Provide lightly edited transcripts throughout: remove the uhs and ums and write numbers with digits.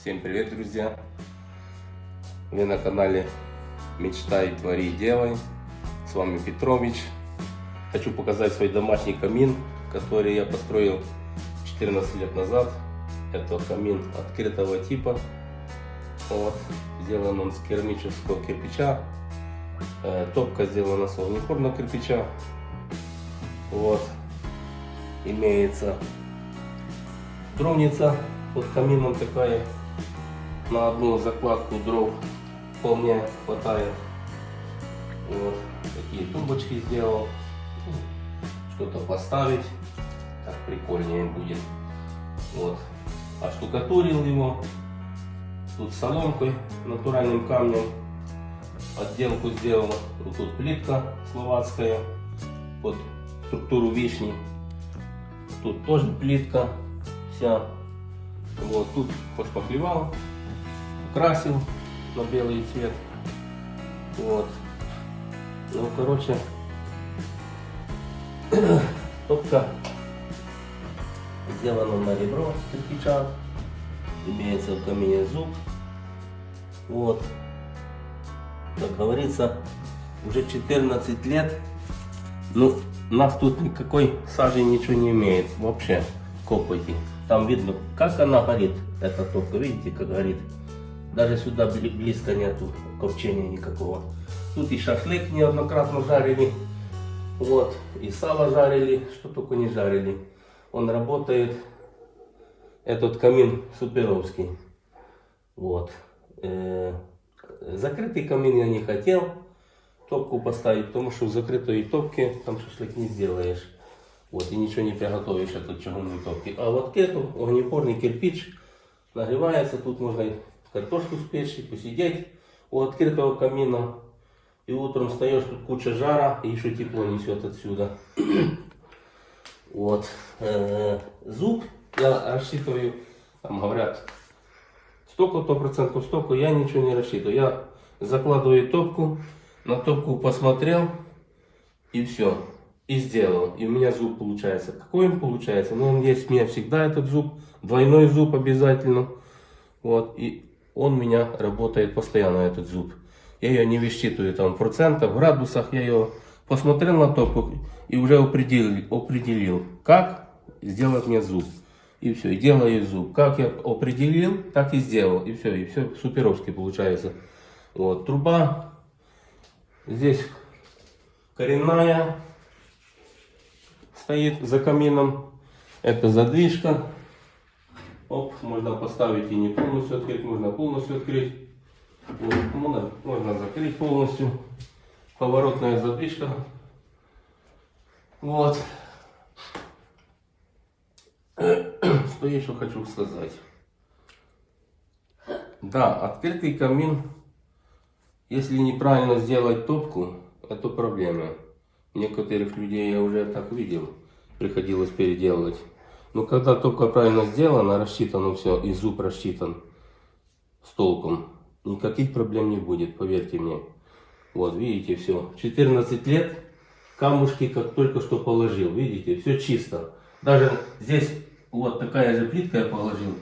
Всем привет, друзья! Вы на канале Мечтай, твори, делай. С вами Петрович. Хочу показать свой домашний камин, который я построил 14 лет назад. Это камин открытого типа. Вот. Сделан он с керамического кирпича. Топка сделана с огнепорного кирпича. Вот. Имеется дровница под камином такая. На одну закладку дров вполне хватает. Вот такие тумбочки сделал. Что-то поставить, так прикольнее будет. Вот. Оштукатурил его. Тут соломкой, натуральным камнем. Отделку сделал. Вот тут плитка словацкая под структуру вишни. Тут тоже плитка вся. Вот тут пошпаклевал, красил на белый цвет. Вот. Ну, короче, топка сделана на ребро кирпича. Имеется в камине зуб. Вот. Как говорится, уже 14 лет. Ну, у нас тут никакой сажи ничего не имеет. Вообще, копоти. Там видно, как она горит, эта топка. Видите, как горит. Даже сюда близко нету копчения никакого. Тут и шашлык неоднократно жарили. Вот. И сало жарили, что только не жарили. Он работает. Этот камин суперовский. Вот. Закрытый камин я не хотел топку поставить, потому что в закрытой топке там шашлык не сделаешь. Вот, и ничего не приготовишь от чугунной топки. А вот эту огнепорный кирпич нагревается. Тут можно картошку спечь, посидеть у открытого камина. И утром встаешь, тут куча жара, и еще тепло несет отсюда. Вот. Зуб я рассчитываю, там говорят, столько-то процентов, столько, я ничего не рассчитываю. Я закладываю топку, на топку посмотрел, и все. И сделал. И у меня зуб получается. Какой он получается? Ну, он есть у меня всегда, этот зуб. Двойной зуб обязательно. Вот. И он у меня работает постоянно, этот зуб. Я ее не высчитываю там в процентах, в градусах. Я ее посмотрел на топку и уже определил, как сделать мне зуб. И все, и делаю зуб. Как я определил, так и сделал. И все суперовски получается. Вот. Труба здесь коренная. Стоит за камином. Это задвижка. Оп, можно поставить и не полностью открыть, можно полностью открыть. Вот, можно закрыть полностью. Поворотная задвижка. Вот. Что я еще хочу сказать? Да, открытый камин, если неправильно сделать топку, это проблема. Некоторых людей я уже так видел, приходилось переделывать. Но когда топка правильно сделана, рассчитано все, и зуб рассчитан с толком, никаких проблем не будет, поверьте мне. Вот, видите, все. 14 лет, камушки как только что положил, видите, все чисто. Даже здесь вот такая же плитка я положил.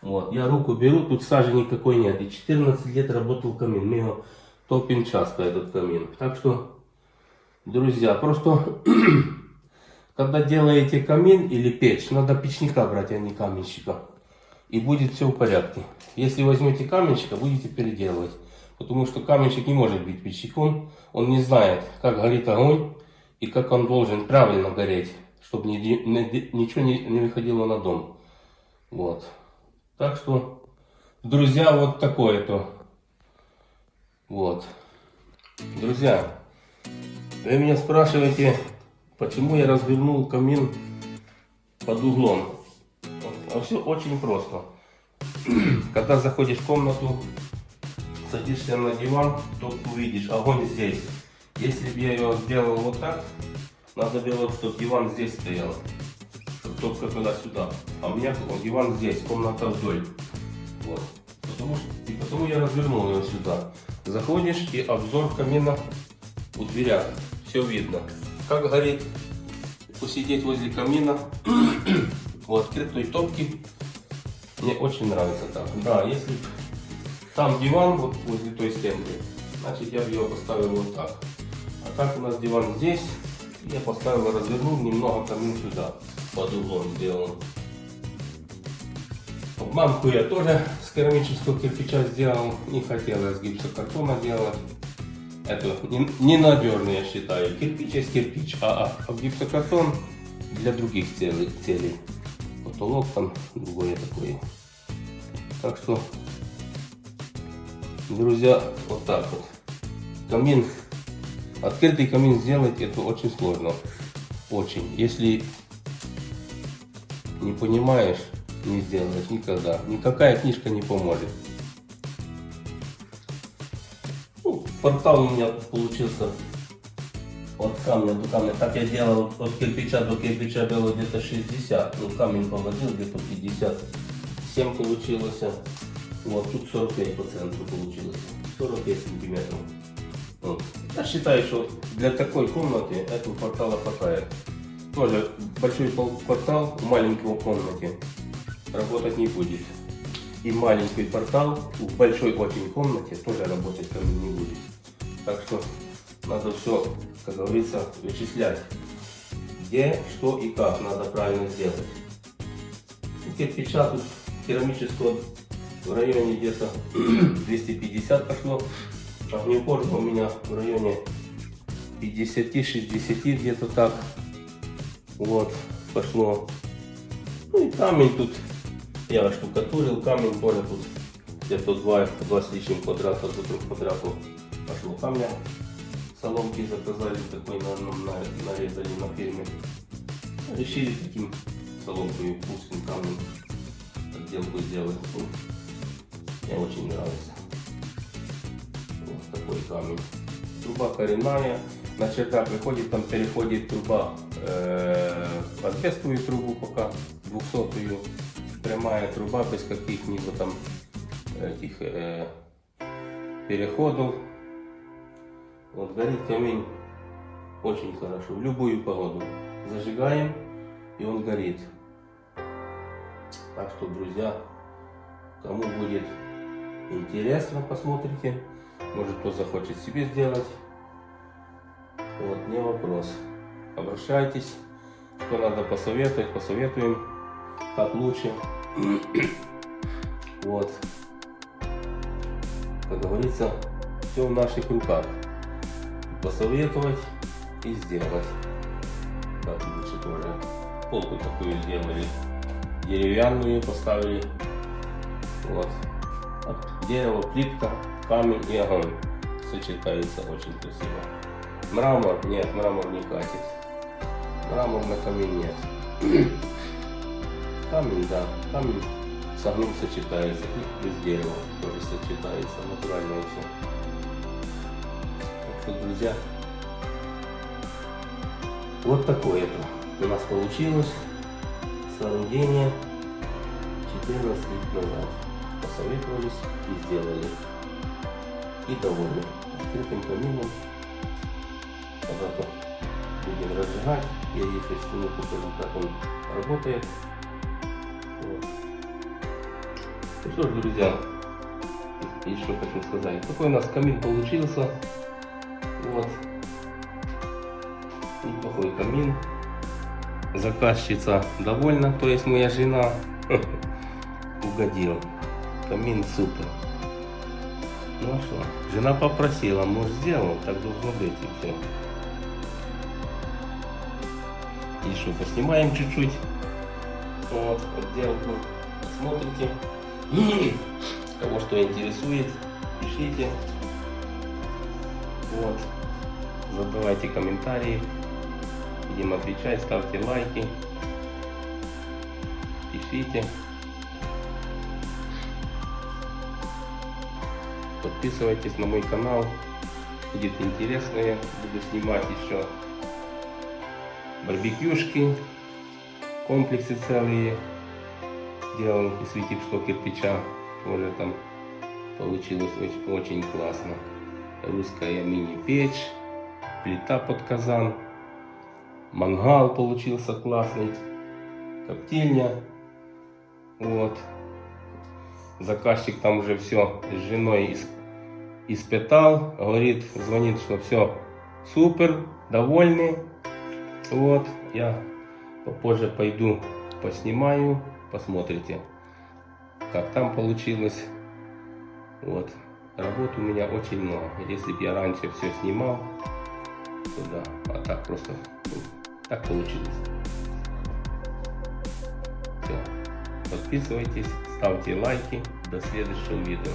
Вот, я руку беру, тут сажи никакой нет. И 14 лет работал камин, мы его топим часто, этот камин. Так что... Друзья, просто когда делаете камин или печь, надо печника брать, а не каменщика. И будет все в порядке. Если возьмете каменщика, будете переделывать. Потому что каменщик не может быть печником. Он не знает, как горит огонь и как он должен правильно гореть, чтобы ничего не выходило на дом. Вот. Так что, друзья, вот такое-то. Вот. Друзья. Вы меня спрашиваете, почему я развернул камин под углом. А все очень просто. Когда заходишь в комнату, садишься на диван, то увидишь, огонь здесь. Если бы я его сделал вот так, надо было, чтобы диван здесь стоял. Чтобы топка туда-сюда. А у меня диван здесь, комната вдоль. Вот. Потому я развернул его сюда. Заходишь, и обзор камина у дверях. Все видно. Как горит. Посидеть возле камина. У открытой топки Мне очень нравится так. Да, если там диван вот возле той стенки, значит я бы его поставил вот так. А так у нас диван здесь, я поставил, развернул немного камин сюда, под углом сделал. Мамку я тоже с керамического кирпича сделал, не хотел я с гипсокартона делать. Это ненадежно, я считаю. Кирпич есть кирпич, а гипсокартон для других целей. Потолок там другое такое. Так что, друзья, вот так вот. Камин, открытый камин сделать это очень сложно. Очень. Если не понимаешь, не сделаешь никогда. Никакая книжка не поможет. Ну, портал у меня получился от камня до камня. Так я делал от кирпича до кирпича было где-то 60. Ну, камень положил где-то 57 получилось. Вот тут 45% получилось. 45 сантиметров. Вот. Я считаю, что для такой комнаты этого портала хватает. Тоже большой портал в маленькой комнате работать не будет. И маленький портал в большой очень комнате тоже работать камень не будет. Так что надо все, как говорится, вычислять, где, что и как надо правильно сделать. И кирпича тут керамического в районе где-то 250 пошло. Огнепорка у меня в районе 50-60 где-то так. Вот, пошло. Ну и камень тут, я штукатурил, камень тоже тут где-то 2 с лишним квадрата, до 3 квадратов пошло камня. Соломки заказали, такой нарезали на фирме. Решили таким соломкой вкусным камнем отделку сделать. Мне очень нравится. Вот такой камень. Труба коренная. На чердак выходит, там переходит труба в асбестовую трубу пока, 200-ю. Прямая труба без каких-либо там этих переходов. Вот горит камень очень хорошо, в любую погоду. Зажигаем, и он горит. Так что, друзья, кому будет интересно, посмотрите. Может, кто захочет себе сделать. Вот, не вопрос. Обращайтесь. Что надо посоветовать, посоветуем. Как лучше. Вот. Как говорится, все в наших руках. Посоветовать и сделать. Как лучше тоже. Полку такую сделали. Деревянную поставили. Вот. Дерево, плитка, камень и огонь. Сочетается очень красиво. Мрамор? Нет, мрамор не катит. Мрамор на камень нет. Камень, да. Камень с огнем сочетается. И плюс дерево тоже сочетается. Натурально все. Так что, друзья, вот такое это у нас получилось сооружение 14 лет назад. Посоветовались и сделали. И довольны. Открытым камином. Когда-то будем разжигать. Я если сниму, покажу, как он работает. Вот. Ну что ж, друзья, еще хочу сказать. Такой у нас камин получился. Вот. Неплохой камин. Заказчица довольна, то есть моя жена. Угодил. Камин супер. Ну а что? Жена попросила, муж сделал, так должно быть и все. И что, поснимаем чуть-чуть. Вот, отделку. Смотрите. Кого что интересует, пишите. Вот. Задавайте комментарии. Будем отвечать, ставьте лайки. Пишите. Подписывайтесь на мой канал. Будет интересно. Я буду снимать еще барбекюшки. Комплексы целые. Делал из витебского кирпича. Тоже там получилось очень классно. Русская мини-печь. Плита под казан. Мангал получился классный. Коптильня. Вот. Заказчик там уже все с женой испытал. Говорит, звонит, что все супер, довольны. Вот, я попозже пойду поснимаю, посмотрите, как там получилось. Вот, работы у меня очень много. Если бы я раньше все снимал, то да, а так просто, так получилось. Все, подписывайтесь, ставьте лайки. До следующего видео.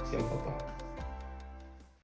Всем пока.